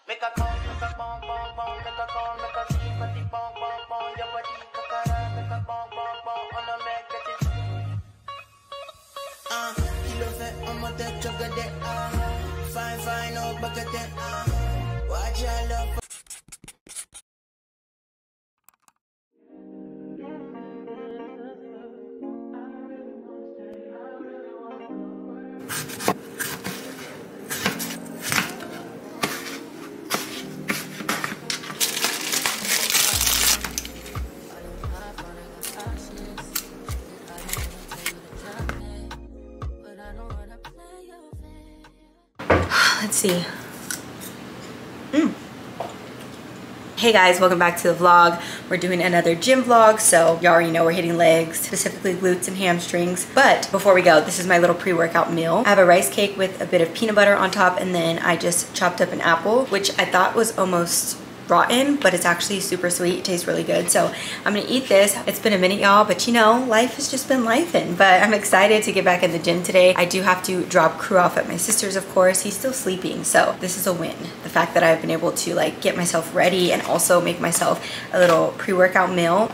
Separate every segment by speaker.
Speaker 1: Make a call, make a bong, bong, bong, make a call, make a see, but the bong, bong, bong, your body, make a bong, bong, bong, on a make it. Kilo fat, I'm a dead chugga de, fine, fine, no bucket de, watch your love.
Speaker 2: Let's see. Hey guys, welcome back to the vlog. We're doing another gym vlog, so you already know we're hitting legs, specifically glutes and hamstrings. But before we go, this is my little pre-workout meal. I have a rice cake with a bit of peanut butter on top, and then I just chopped up an apple, which I thought was almost rotten, but it's actually super sweet. It tastes really good. So I'm gonna eat this. It's been a minute, y'all, but you know, life has just been lifing. But I'm excited to get back in the gym today. I do have to drop Crew off at my sister's, of course. He's still sleeping, so this is a win. The fact that I've been able to like get myself ready and also make myself a little pre-workout meal.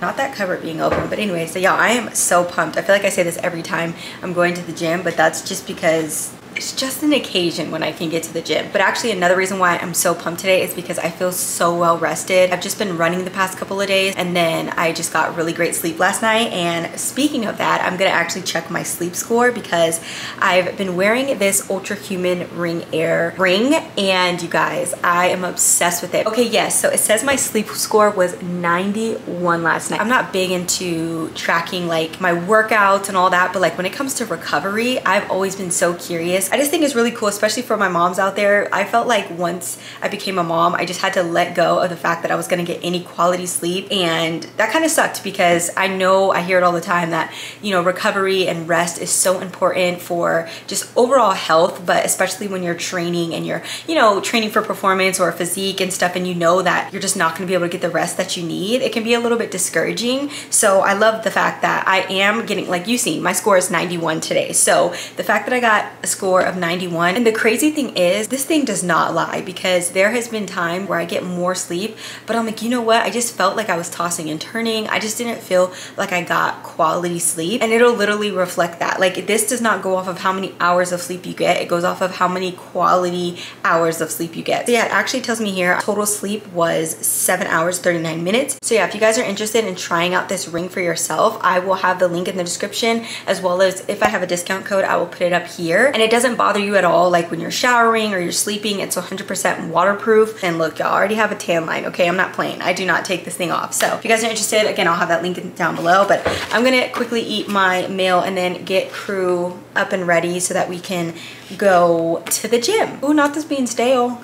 Speaker 2: Not that cupboard being open, but anyway, so yeah, I am so pumped. I feel like I say this every time I'm going to the gym, but that's just because it's just an occasion when I can get to the gym. But actually another reason why I'm so pumped today is because I feel so well rested. I've just been running the past couple of days, and then I just got really great sleep last night. And speaking of that, I'm gonna actually check my sleep score because I've been wearing this ultrahuman ring air ring, and you guys, I am obsessed with it. Okay, yes, so it says my sleep score was 91 last night. I'm not big into tracking like my workouts and all that, but like when it comes to recovery, I've always been so curious. I just think it's really cool, especially for my moms out there. I felt like once I became a mom, I just had to let go of the fact that I was gonna get any quality sleep, and that kind of sucked because I know I hear it all the time that, you know, recovery and rest is so important for just overall health, but especially when you're training and you're, you know, training for performance or physique and stuff, and you know that you're just not gonna be able to get the rest that you need. It can be a little bit discouraging. So I love the fact that I am getting, like you see, my score is 91 today. So the fact that I got a score of 91, and the crazy thing is this thing does not lie, because there has been time where I get more sleep, but I'm like, you know what, I just felt like I was tossing and turning. I just didn't feel like I got quality sleep, and it'll literally reflect that. Like, this does not go off of how many hours of sleep you get, it goes off of how many quality hours of sleep you get. So yeah, it actually tells me here total sleep was 7 hours 39 minutes. So yeah, if you guys are interested in trying out this ring for yourself, I will have the link in the description, as well as if I have a discount code, I will put it up here. And it doesn't bother you at all, like when you're showering or you're sleeping. It's 100% waterproof. And look, y'all, I already have a tan line, okay? I'm not playing. I do not take this thing off. So if you guys are interested, again, I'll have that link down below. But I'm gonna quickly eat my meal and then get Crew up and ready so that we can go to the gym. Ooh, not this being stale.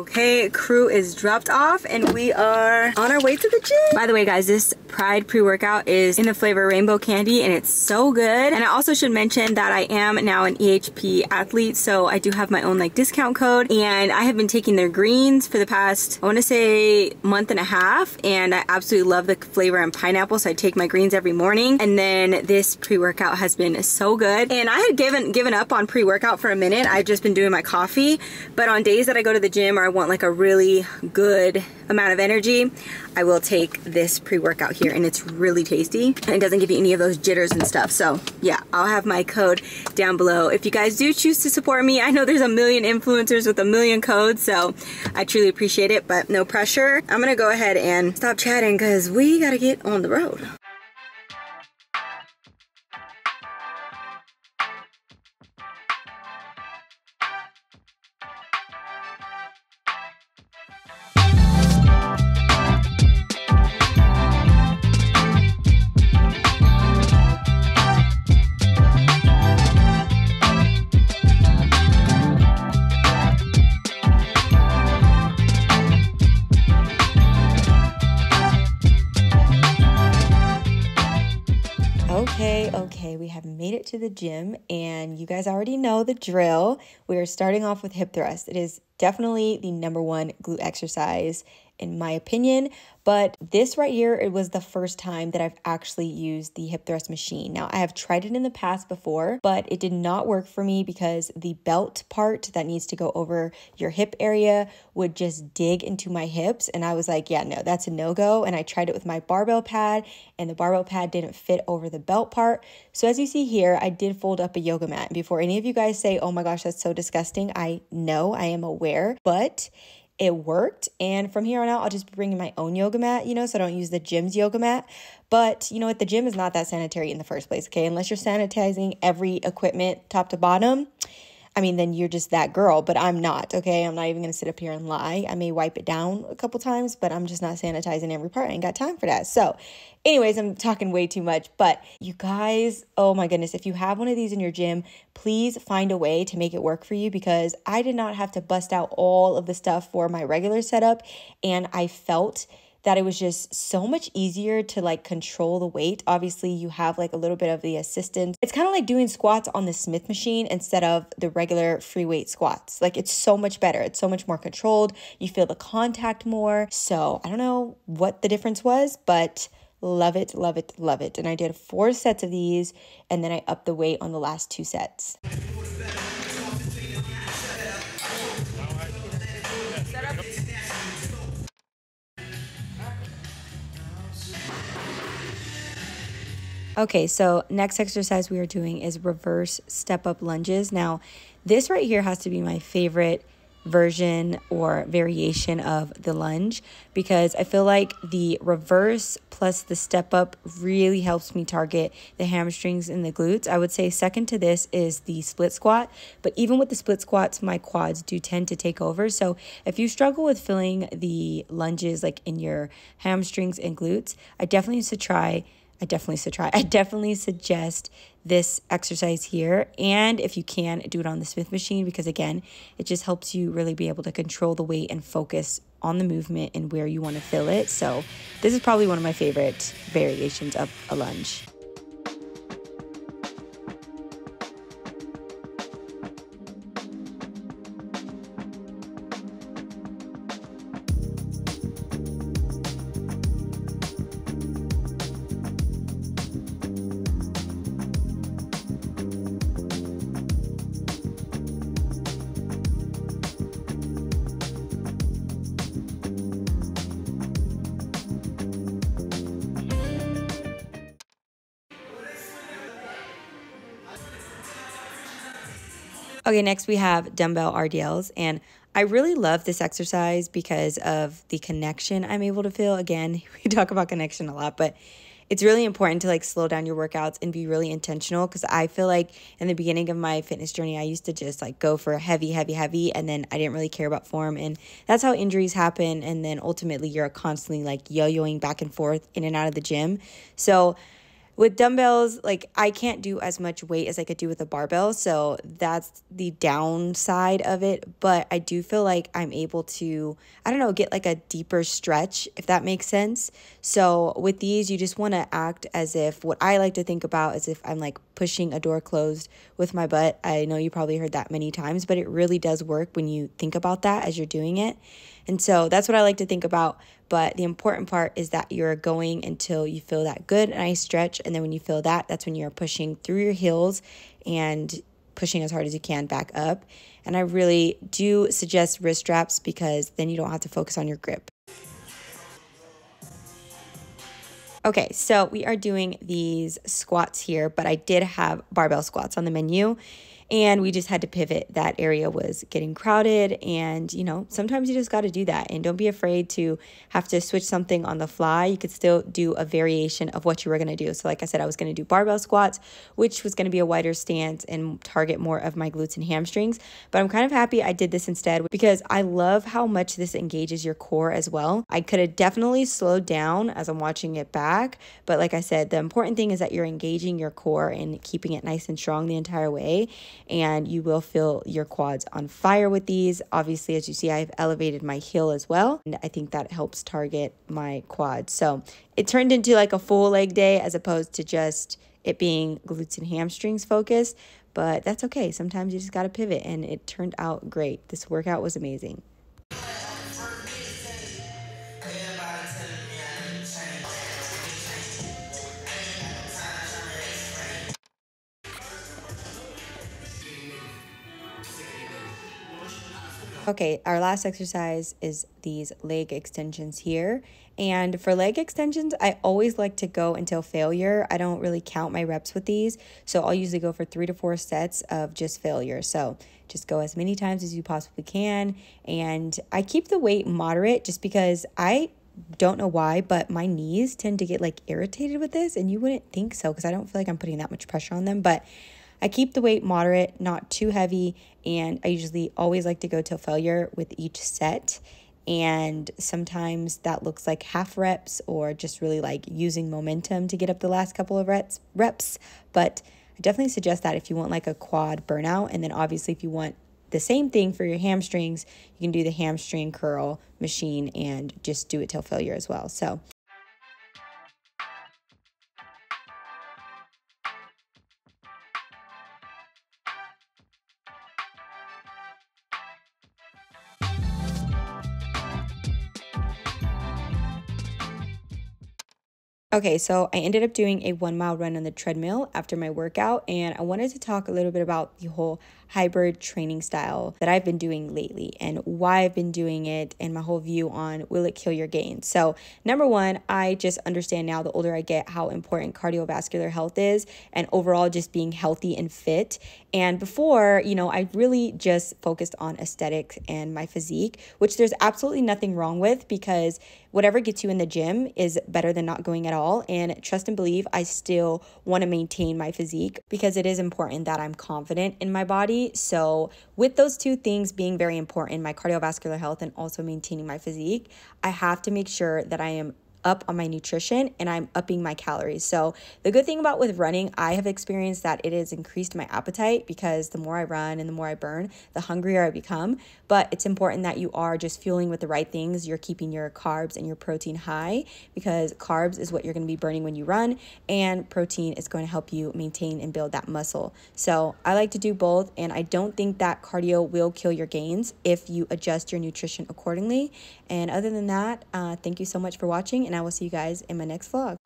Speaker 2: Okay, Crew is dropped off and we are on our way to the gym. By the way, guys, this Pride pre-workout is in the flavor rainbow candy, and it's so good. And I also should mention that I am now an EHP athlete, so I do have my own like discount code, and I have been taking their greens for the past, I want to say, month and a half, and I absolutely love the flavor and pineapple, so I take my greens every morning. And then this pre-workout has been so good, and I had given up on pre-workout for a minute. I've just been doing my coffee, but on days that I go to the gym or I want like a really good amount of energy, I will take this pre-workout here, and it's really tasty and it doesn't give you any of those jitters and stuff. So yeah, I'll have my code down below if you guys do choose to support me. I know there's a million influencers with a million codes, so I truly appreciate it, but no pressure. I'm gonna go ahead and stop chatting because we gotta get on the road. it to the gym, and you guys already know the drill. We are starting off with hip thrust. It is definitely the number one glute exercise in my opinion, but this right here, it was the first time that I've actually used the hip thrust machine. Now, I have tried it in the past before, but it did not work for me because the belt part that needs to go over your hip area would just dig into my hips, and I was like, yeah, no, that's a no-go. And I tried it with my barbell pad, and the barbell pad didn't fit over the belt part. So as you see here, I did fold up a yoga mat. Before any of you guys say, oh my gosh, that's so disgusting, I know, I am aware, but it worked. And from here on out, I'll just be bringing my own yoga mat, so I don't use the gym's yoga mat. But you know what? The gym is not that sanitary in the first place, okay? Unless you're sanitizing every equipment top to bottom, then you're just that girl, but I'm not, okay? I'm not even going to sit up here and lie. I may wipe it down a couple times, but I'm just not sanitizing every part. I ain't got time for that. So anyways, I'm talking way too much, but you guys, oh my goodness, if you have one of these in your gym, please find a way to make it work for you, because I did not have to bust out all of the stuff for my regular setup, and I felt that it was just so much easier to control the weight. Obviously, you have a little bit of the assistance. It's kind of like doing squats on the Smith machine instead of the regular free weight squats. It's so much better. It's so much more controlled. You feel the contact more. So I don't know what the difference was, but love it, love it, love it. And I did 4 sets of these, and then I upped the weight on the last 2 sets. Okay, so next exercise we are doing is reverse step-up lunges. Now, this right here has to be my favorite version or variation of the lunge, because I feel like the reverse plus the step up really helps me target the hamstrings and the glutes. I would say second to this is the split squat, but even with the split squats, my quads do tend to take over. So if you struggle with feeling the lunges in your hamstrings and glutes, I definitely suggest this exercise here. And if you can, do it on the Smith machine, because again, it just helps you really be able to control the weight and focus on the movement and where you want to feel it. So this is probably one of my favorite variations of a lunge. Okay, next we have dumbbell RDLs, and I really love this exercise because of the connection I'm able to feel. Again, we talk about connection a lot, but it's really important to slow down your workouts and be really intentional, because I feel like in the beginning of my fitness journey, I used to just go for heavy, and then I didn't really care about form, and that's how injuries happen, and then ultimately you're constantly yo-yoing back and forth in and out of the gym. So with dumbbells, I can't do as much weight as I could do with a barbell, so that's the downside of it. But I do feel like I'm able to, get a deeper stretch, if that makes sense. So with these, you just want to act as if, what I like to think about as if I'm pushing a door closed with my butt. I know you probably heard that many times, but it really does work when you think about that as you're doing it. And so that's what I like to think about. But the important part is that you're going until you feel that good, nice stretch. And then when you feel that, that's when you're pushing through your heels and pushing as hard as you can back up. And I really do suggest wrist straps, because then you don't have to focus on your grip. Okay, so we are doing these squats here, but I did have barbell squats on the menu, and we just had to pivot. That area was getting crowded, and sometimes you just got to do that, and don't be afraid to have to switch something on the fly. You could still do a variation of what you were going to do. So like I said, I was going to do barbell squats, which was going to be a wider stance and target more of my glutes and hamstrings, but I'm kind of happy I did this instead, because I love how much this engages your core as well. I could have definitely slowed down as I'm watching it back, but like I said, the important thing is that you're engaging your core and keeping it nice and strong the entire way. and you will feel your quads on fire with these. Obviously, as you see, I've elevated my heel as well, and I think that helps target my quads. So it turned into like a full leg day as opposed to just it being glutes and hamstrings focused, but that's okay. Sometimes you just got to pivot, and it turned out great. This workout was amazing. Okay, our last exercise is these leg extensions here. And for leg extensions, I always like to go until failure. I don't really count my reps with these. So I'll usually go for 3 to 4 sets of just failure. So just go as many times as you possibly can. And I keep the weight moderate just because I don't know why, but my knees tend to get like irritated with this. And you wouldn't think so because I don't feel like I'm putting that much pressure on them. But I keep the weight moderate, not too heavy, and I usually always like to go till failure with each set. And sometimes that looks like half reps or just really like using momentum to get up the last couple of reps. But I definitely suggest that if you want like a quad burnout. And then obviously if you want the same thing for your hamstrings, you can do the hamstring curl machine and just do it till failure as well. So okay, so I ended up doing a 1 mile run on the treadmill after my workout, and I wanted to talk a little bit about the whole hybrid training style that I've been doing lately and why I've been doing it and my whole view on will it kill your gains. So number one, I just understand now the older I get how important cardiovascular health is and overall just being healthy and fit. And before, I really just focused on aesthetics and my physique, which there's absolutely nothing wrong with because whatever gets you in the gym is better than not going at all. And trust and believe, I still want to maintain my physique because it is important that I'm confident in my body. So with those two things being very important, my cardiovascular health and also maintaining my physique, I have to make sure that I am up on my nutrition and I'm upping my calories. So the good thing about with running, I have experienced that it has increased my appetite because the more I run and the more I burn, the hungrier I become. But it's important that you are just fueling with the right things. You're keeping your carbs and your protein high because carbs is what you're going to be burning when you run, and protein is going to help you maintain and build that muscle. So I like to do both, and I don't think that cardio will kill your gains if you adjust your nutrition accordingly. And other than that, thank you so much for watching, and I will see you guys in my next vlog.